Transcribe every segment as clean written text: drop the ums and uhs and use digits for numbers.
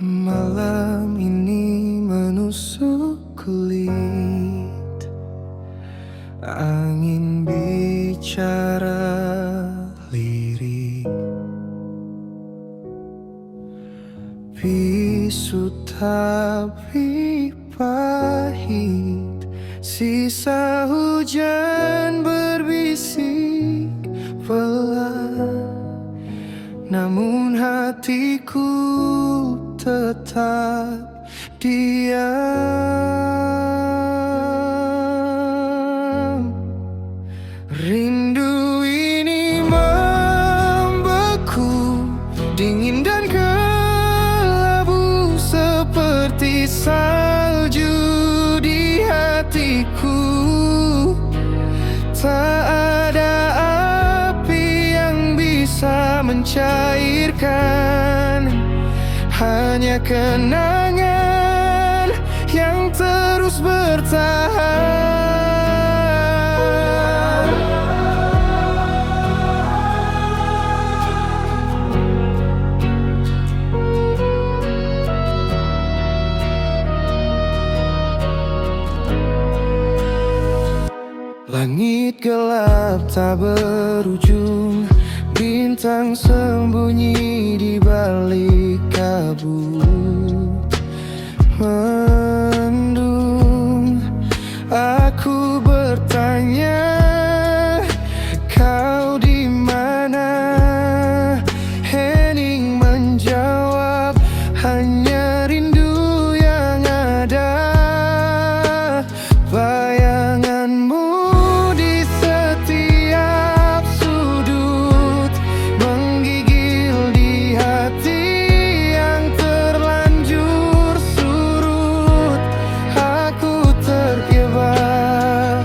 Malam ini menusuk kulit, angin bicara lirik, bisu tapi pahit, sisa hujan berbisik pelan, namun hatiku tetap diam. Rindu ini membeku, dingin dan kelabu seperti salju di hatiku. Tak ada api yang bisa mencairkan, hanya kenangan yang terus bertahan. Langit gelap tak berujung, bintang sembunyi di balik kabut mendung. Aku bertanya, kau di mana? Hening menjawab, hanya rindu yang ada. Bayanganmu di setiap sudut, menggigil di hati yang terlanjur surut. Aku terjebak,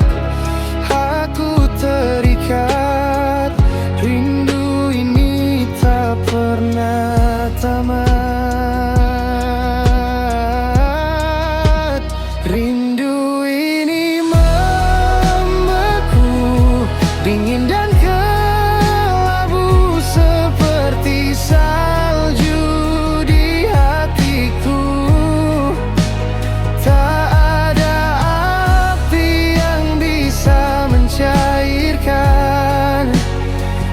aku terikat, rindu ini tak pernah tamat. Rindu ini membeku, dingin dan kelabu seperti salju di hatiku. Tak ada api yang bisa mencairkan,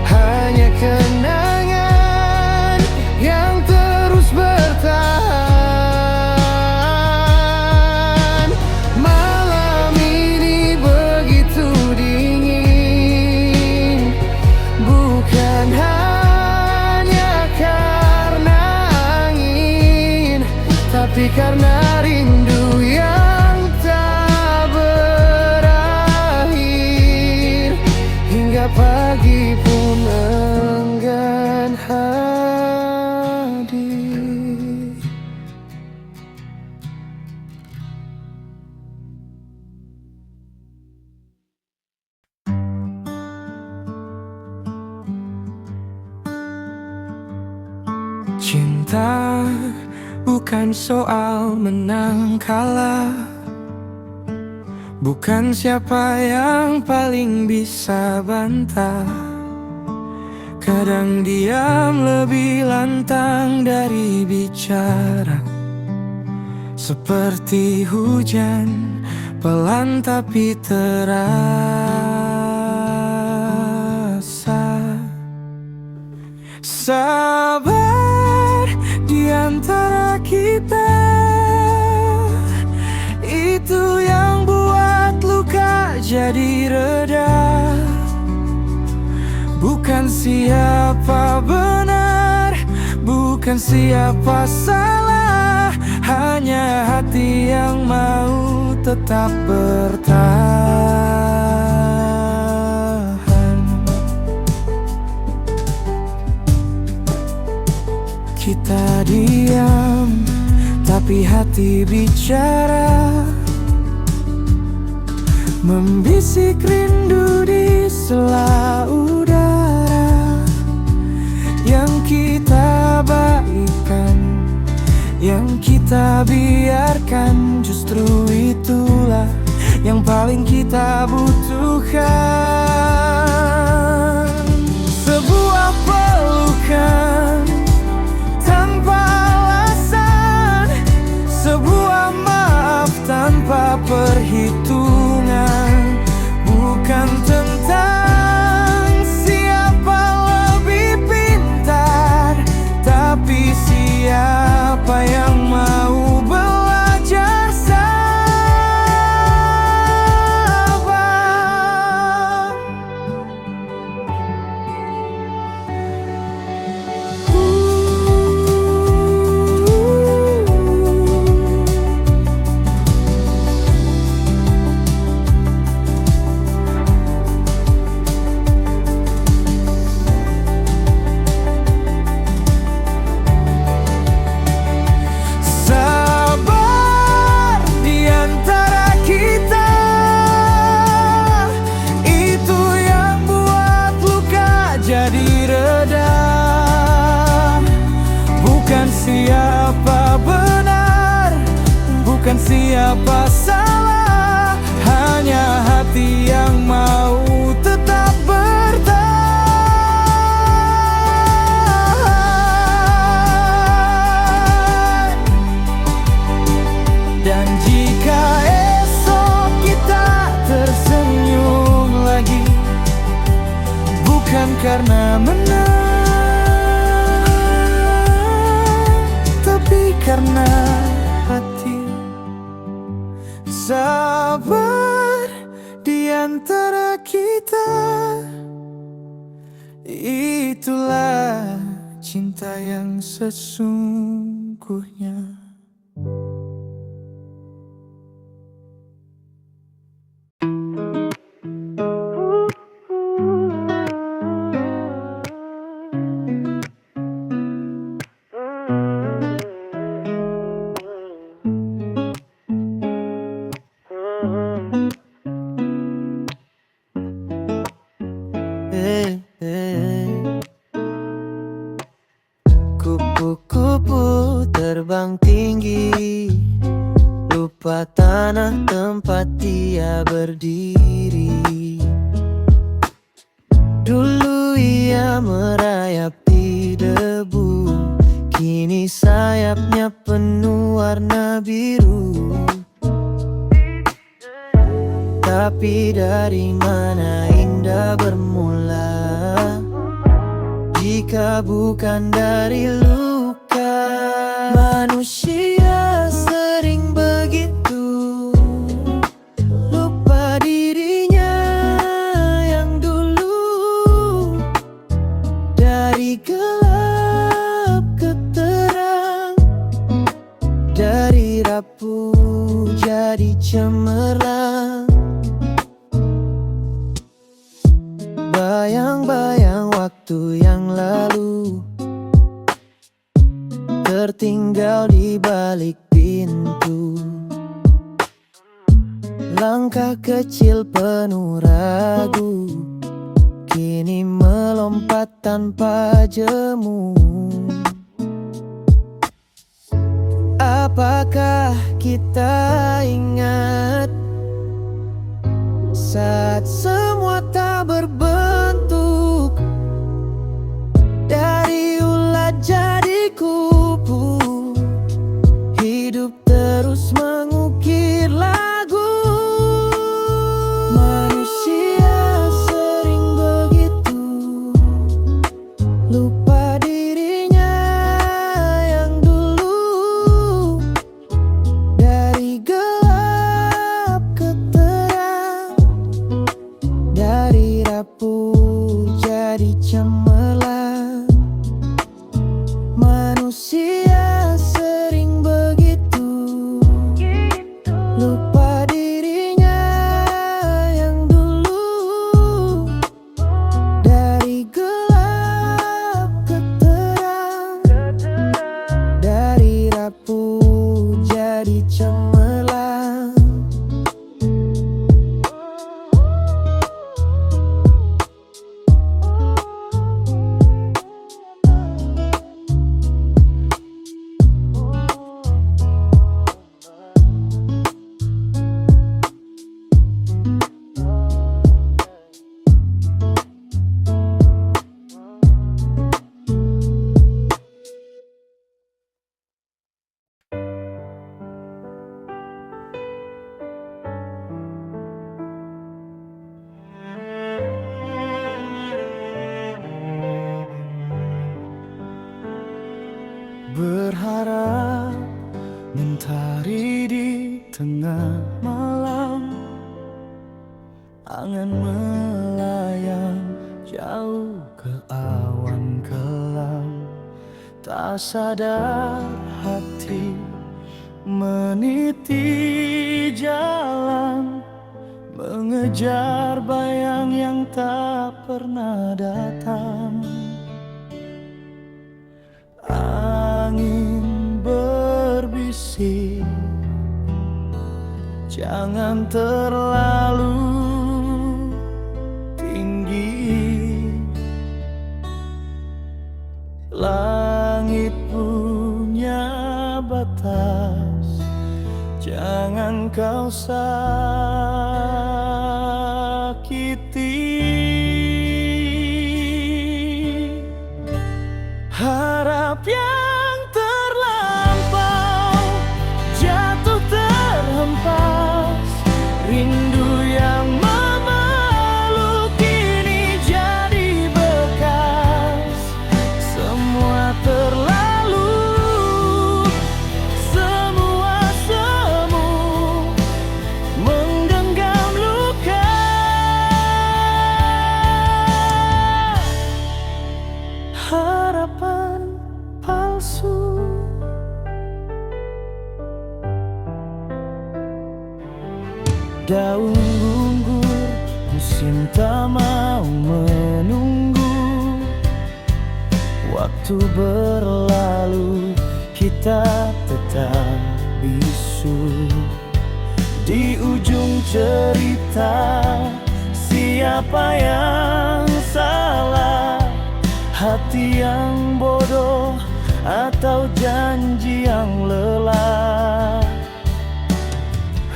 hanya kenangan yang terus bertahan. Malam ini begitu dingin, bukan hanya karena angin, tapi karena rindu yang tak berakhir, hingga pagi pun enggan hadir. Cinta bukan soal menang kalah, bukan siapa yang paling bisa bantah. Kadang diam lebih lantang dari bicara, seperti hujan pelan tapi terasa. Sabar di antara kita, itu yang buat luka jadi reda. Bukan siapa benar, bukan siapa salah, hanya hati yang mau tetap bertahan. Kita diam, tapi hati bicara, membisik rindu di sela udara. Yang kita baikkan, yang kita biarkan, justru itulah yang paling kita butuhkan. Sebuah pelukan tanpa alasan, apa salah, hanya hati yang mau tetap bertahan. Dan jika esok kita tersenyum lagi, bukan karena menang, tapi karena hati sabar di antara kita. Itulah cinta yang sesungguhnya. Kupu-kupu terbang tinggi, lupa tanah tempat dia berdiri. Dulu ia merayap di debu, kini sayapnya penuh warna biru. Tapi dari mana indah bermula, jika bukan dari luka? Manusia sering begitu, lupa dirinya yang dulu. Dari gelap ke terang, dari rapuh jadi cemerlang. Bayang-bayang waktu yang lalu tertinggal di balik pintu. Langkah kecil penuh ragu, kini melompat tanpa jemu. Apakah kita ingat saat semua tak berbentuk, dari ulat jadi kupu, hidup terus mengukir lagu. Manusia sering begitu, lupa dirinya yang dulu. Dari gelap ke terang, dari rapuh jadi cemerlang. Manusia sering begitu, lupa dirinya yang dulu. Dari gelap ke terang, dari rapuh jadi cemerlang. Berharap mentari di tengah malam, angan melayang jauh ke awan kelam. Tak sadar hati meniti jalan, mengejar bayang yang tak pernah datang. Angin berbisik, jangan terlalu tinggi. Langit punya batas, Jangan kau sakiti harap yang terlampau, jatuh terhempas, rindu yang memeluk kini jadi bekas. Semua terlalu, semua semu menggenggam luka. Harapan palsu. Daun gugur, musim tak mau menunggu. Waktu berlalu, kita tetap bisu. Di ujung cerita, siapa yang salah? Hati yang bodoh atau janji yang lelah?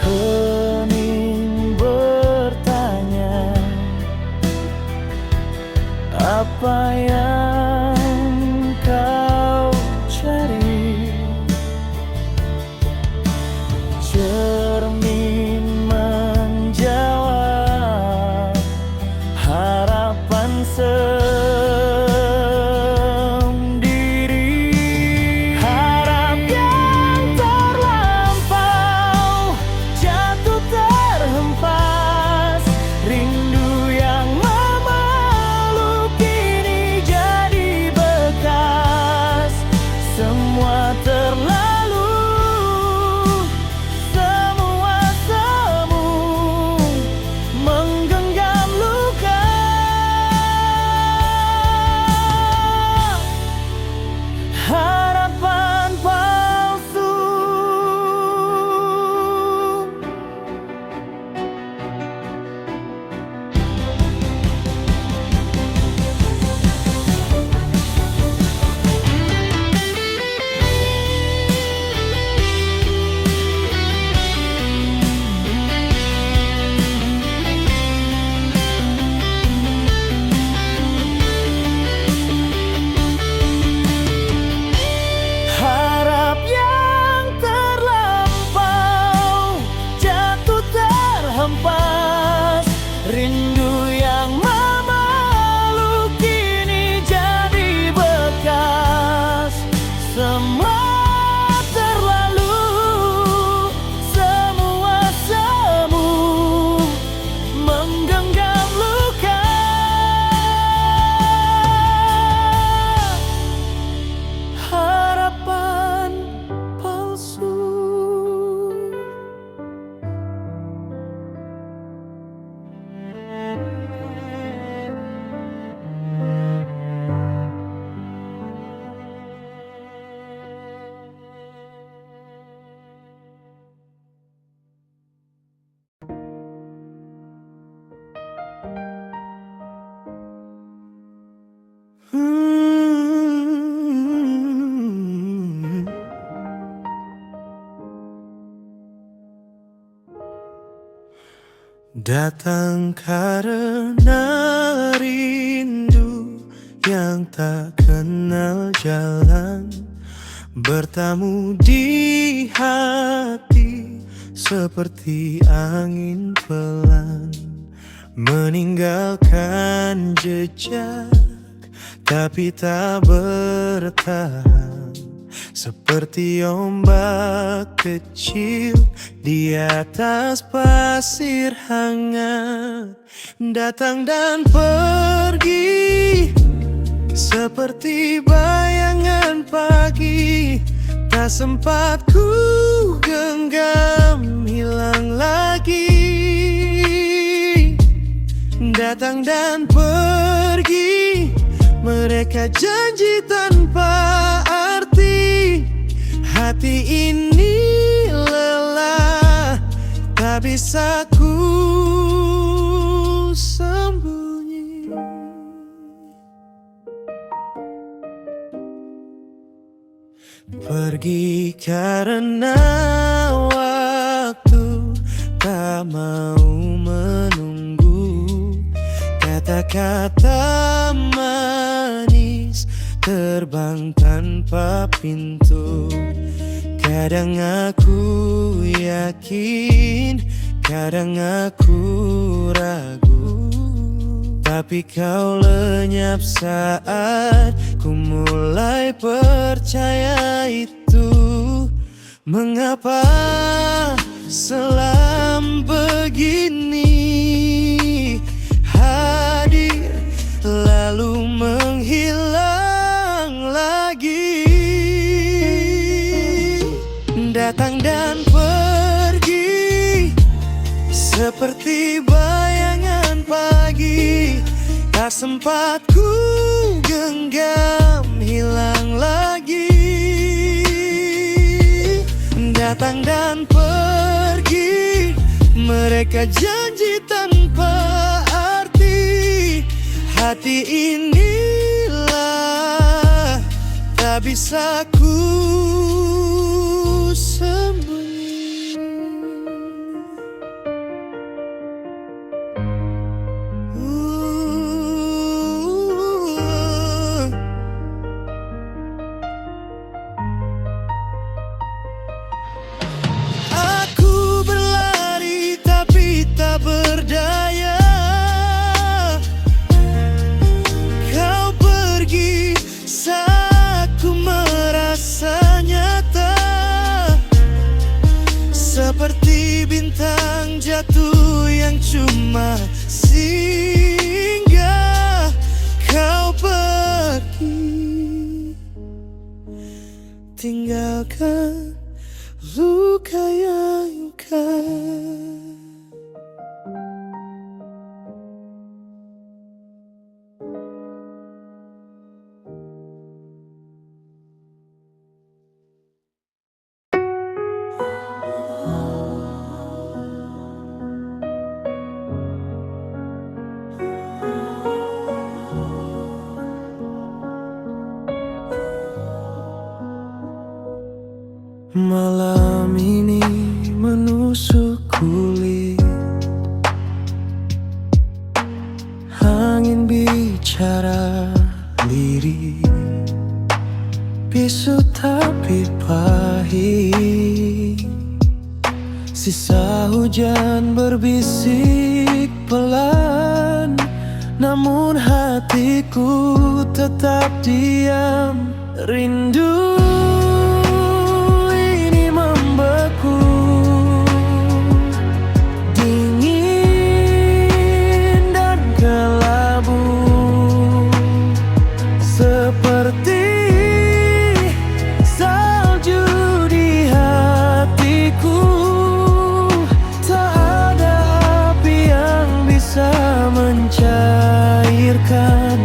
Hening bertanya, apa yang kau cari? Cermin menjawab, harapan sendiri. Harap yang terlampau, jatuh terhempas, rindu yang memeluk kini jadi bekas. Semua terlalu, semua semu menggenggam luka. Harapan palsu. Harap yang terlampau, jatuh terhempas, rindu yang memeluk kini jadi bekas. Semua terlalu, semua semu menggenggam luka. Harapan palsu. Datang karena rindu yang tak kenal jalan, bertamu di hati seperti angin pelan, meninggalkan jejak tapi tak bertahan, seperti ombak kecil di atas pasir hangat. Datang dan pergi seperti bayangan pagi, tak sempat ku genggam, hilang lagi. Datang dan pergi, mereka janji tanpa arti. Hati ini lelah, tak bisa ku sembunyi. Pergi karena waktu mau menunggu. Kata-kata manis terbang tanpa pintu. Kadang aku yakin, kadang aku ragu, tapi kau lenyap saat ku mulai percaya itu. Mengapa selam begini hadir lalu menghilang lagi, datang dan pergi seperti bayangan pagi. Tak sempat ku genggam, hilang lagi. Datang dan pergi, mereka janji tanpa arti. Hati inilah tak bisa ku sembunyi. Aku berlari tapi tak berdaya. Kau pergi saat ku merasa nyata, seperti bintang jatuh yang cuma singgah. Kau pergi tinggalkan luka yang luka. Malam ini menusuk kulit, angin bicara lirih, bisu tapi pahit. Sisa hujan berbisik pelan, namun hatiku tetap diam. Rindu ini membeku, dingin dan kelabu, seperti salju di hatiku. Tak ada api yang bisa mencairkan,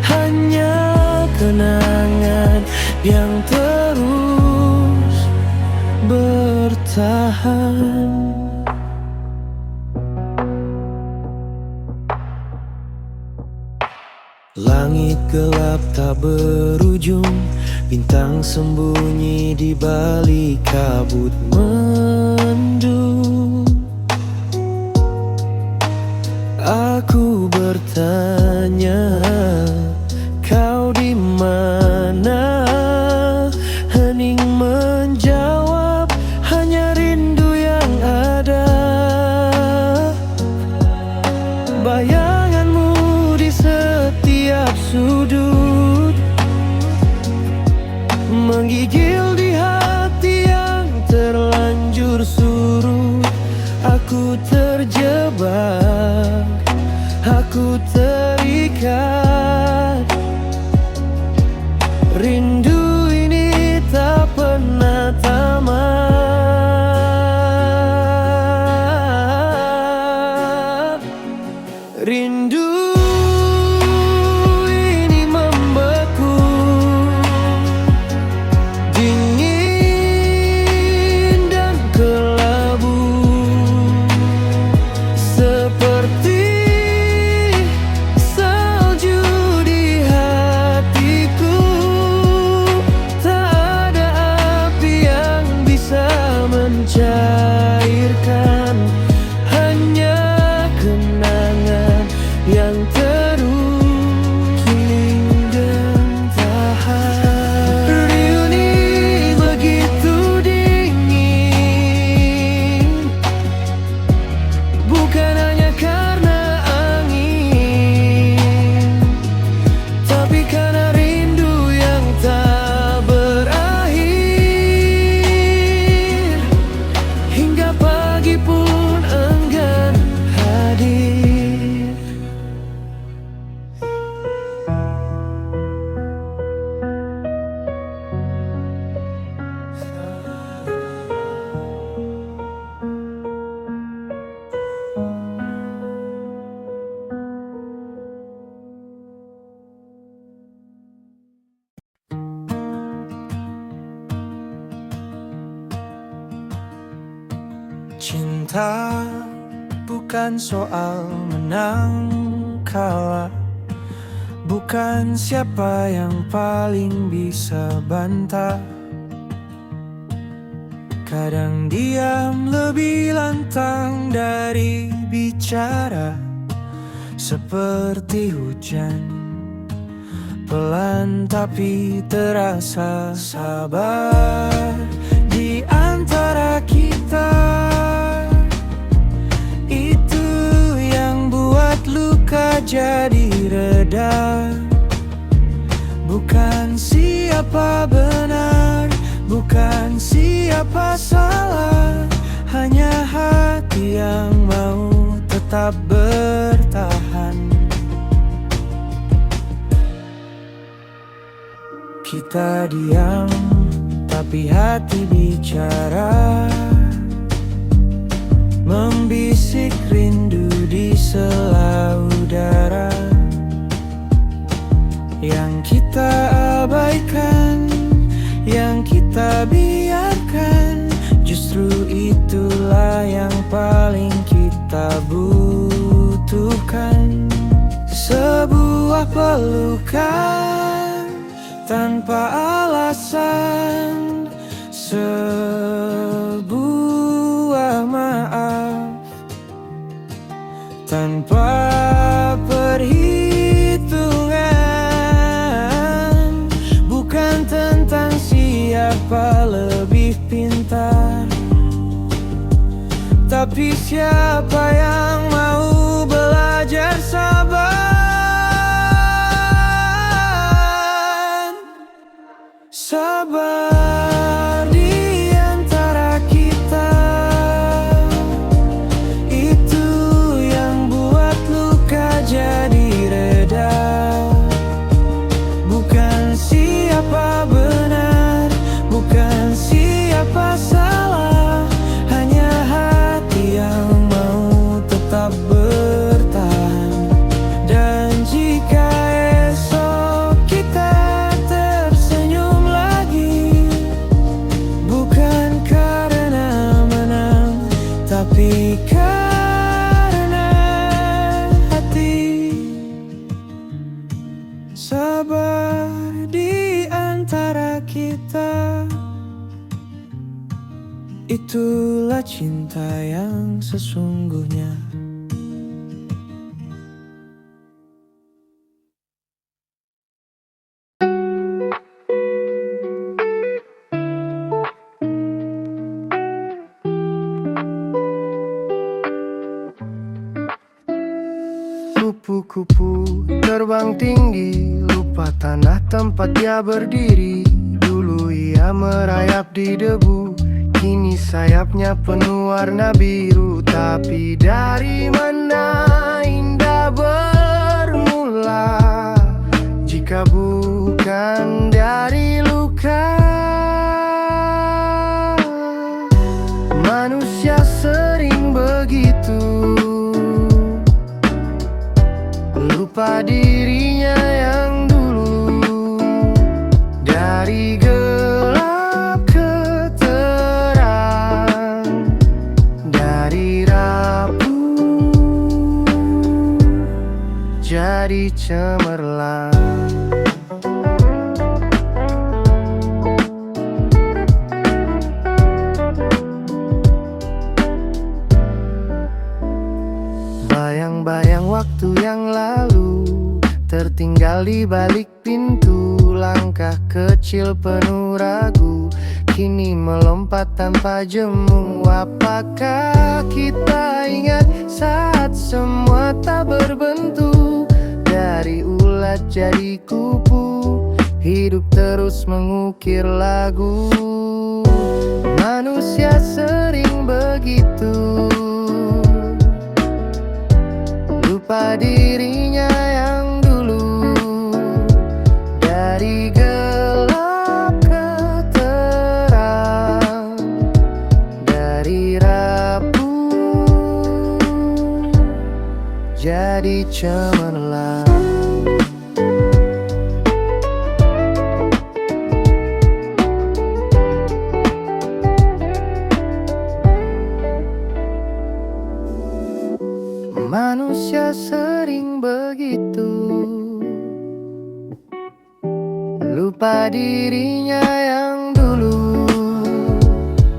hanya kenangan yang terus bertahan. Langit gelap tak berujung, bintang sembunyi di balik kabut mendung. Aku bertanya, kau di mana? Hening menjawab, hanya rindu yang ada. Bayanganmu di setiap sudut, menggigil di hati yang terlanjur surut. Aku terjebak, aku terikat. Rindu ini tak pernah tamat. Rindu ini membeku, dingin dan kelabu, seperti Cinta bukan soal menang kalah, bukan siapa yang paling bisa bantah. Kadang diam lebih lantang dari bicara, seperti hujan pelan tapi terasa. Sabar di antara kita, itu yang buat luka jadi reda. Bukan siapa benar, bukan siapa salah, hanya hati yang mau tetap bertahan. Kita diam, tapi hati bicara, membisik rindu di sela udara. Yang kita abaikan, yang kita biarkan, justru itulah yang paling kita butuhkan. Sebuah pelukan tanpa alasan, sebuah maaf tanpa perhitungan. Bukan tentang siapa lebih pintar, tapi siapa yang mau belajar sabar. Sabar di antara kita, itu yang buat luka jadi reda. Bukan siapa benar, bukan siapa salah, hanya hati yang mau tetap bertahan. Dan jika esok kita tersenyum lagi, bukan karena menang, tapi karena hati. Sabar di antara kita, itulah cinta yang sesungguhnya. Kupu-kupu terbang tinggi, lupa tanah tempat dia berdiri. Dulu ia merayap di debu, kini sayapnya penuh warna biru. Tapi dari mana indah bermula, jika bukan dari luka? Manusia sering begitu, lupa dirinya yang dulu. Dari gelap ke terang, dari rapuh jadi cemerlang. Bayang-bayang waktu yang lalu tertinggal di balik pintu. Langkah kecil penuh ragu, kini melompat tanpa jemu. Apakah kita ingat saat semua tak berbentuk? Dari ulat jadi kupu, hidup terus mengukir lagu. Manusia sering begitu, lupa dirinya yang dulu. Dari gelap ke terang, dari rapuh jadi cemerlang. lupa dirinya yang dulu.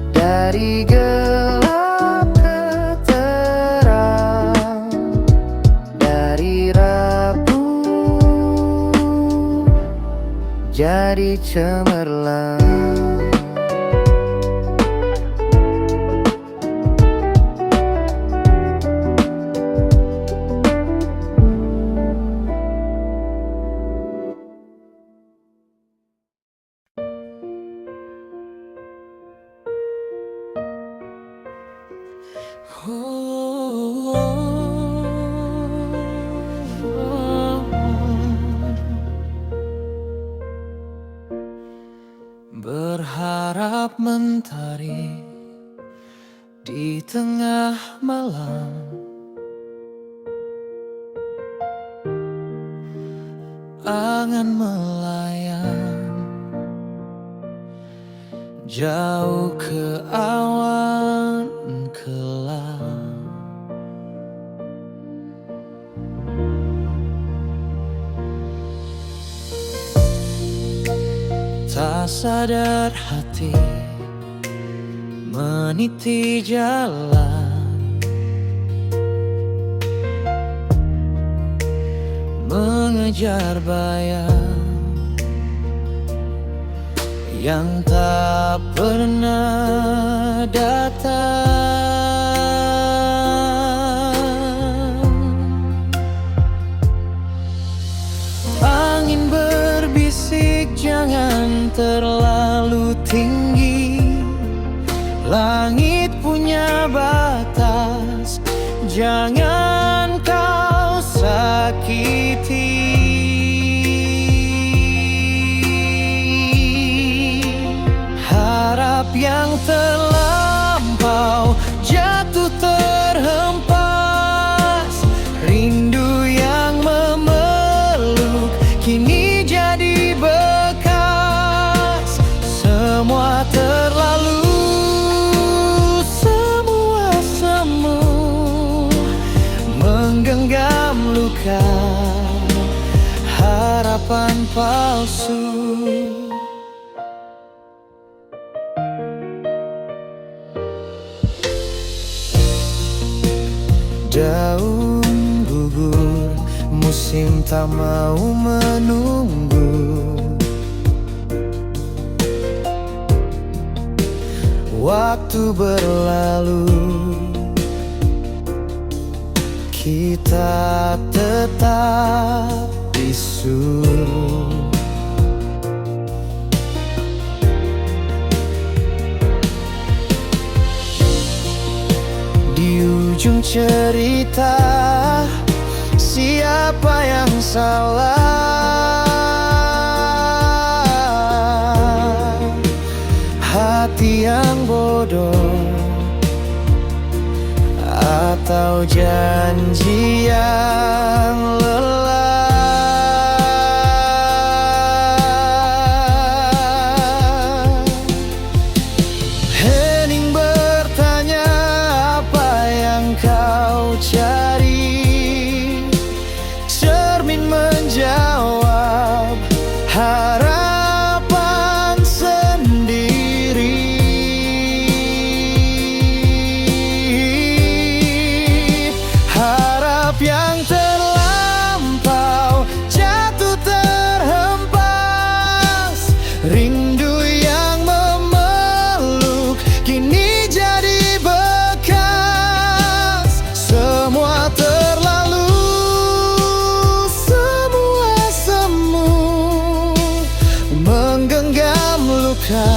Dari gelap ke terang, dari rapuh jadi cemerlang. Berharap mentari di tengah malam, angan melayang jauh ke awan kelam. Tak sadar hati meniti jalan, mengejar bayang yang tak pernah datang. Angin berbisik jangan terlalu tinggi, langit punya batas, jangan kau sakiti. Harap yang terlampau jatuh terhempas, rindu yang memeluk kini jadi bekas. Semua terlalu, semua semu menggenggam luka harapan palsu. Daun gugur, musim tak mau menunggu. Waktu berlalu, kita tetap bisu. Di ujung cerita, siapa yang salah? Hati yang bodoh atau janji yang lelah? Hening bertanya, apa yang kau cari? Cermin menjawab, harapan sendiri. Harap yang terlampau jatuh terhempas, rindu yang memeluk kini jadi bekas. Semua terlalu, semua semu menggenggam luka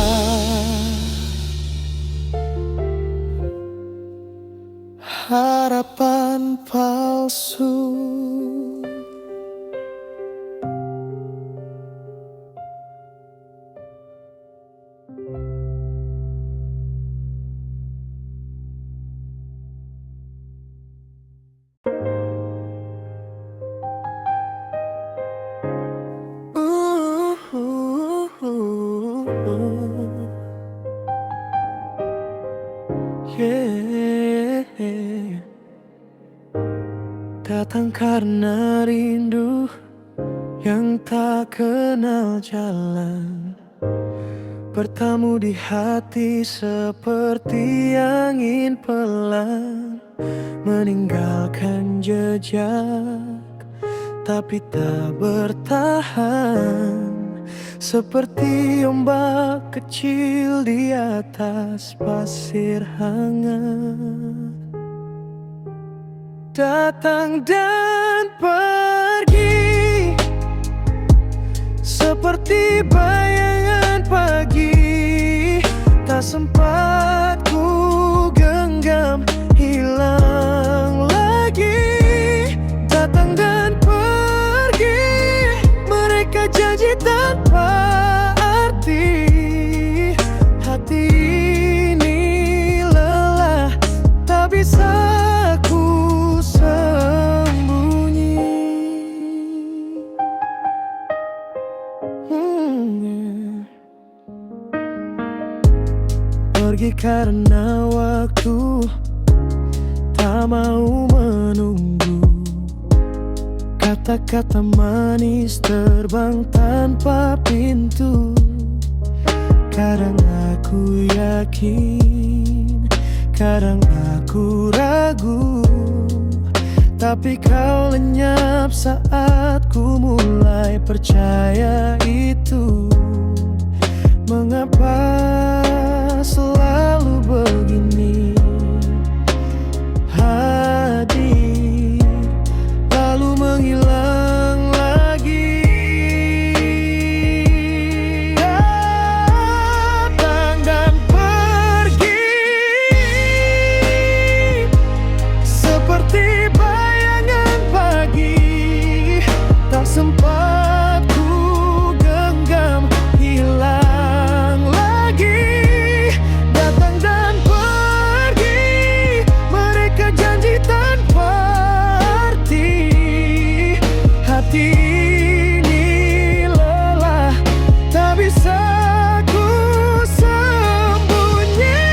harapan palsu. Yeah. Datang karena rindu yang tak kenal jalan. bertamu di hati seperti angin pelan, meninggalkan jejak tapi tak bertahan, seperti ombak kecil di atas pasir hangat. Datang dan pergi seperti bayangan pagi, tak sempat ku genggam, hilang lagi. Datang dan pergi, mereka janji tanpa arti. Hati ini lelah, tak bisa ku sembunyi. Pergi karena waktu tak mau menunggu. Kata-kata manis terbang tanpa pintu. Kadang aku yakin, kadang aku ragu, tapi kau lenyap saat ku mulai percaya itu. Mengapa selalu begini? Hadir lalu menghilang lagi. Datang dan pergi seperti bayangan pagi, tak sempat ku genggam, hilang lagi. Datang dan pergi, mereka janji tanpa arti. Hati ini lelah, tak bisa ku sembunyi.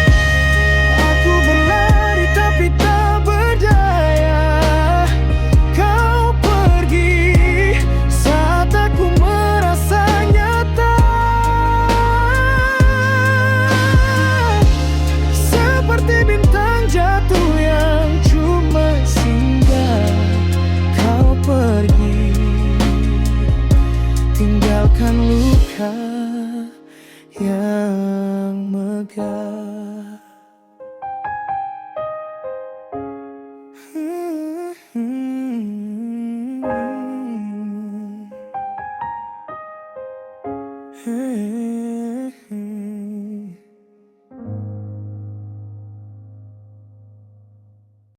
Aku berlari tapi tak berdaya. Kau pergi saat aku merasa nyata, seperti bintang jatuh yang cuma singgah. Kau pergi, tinggalkan luka yang megah. Hmm.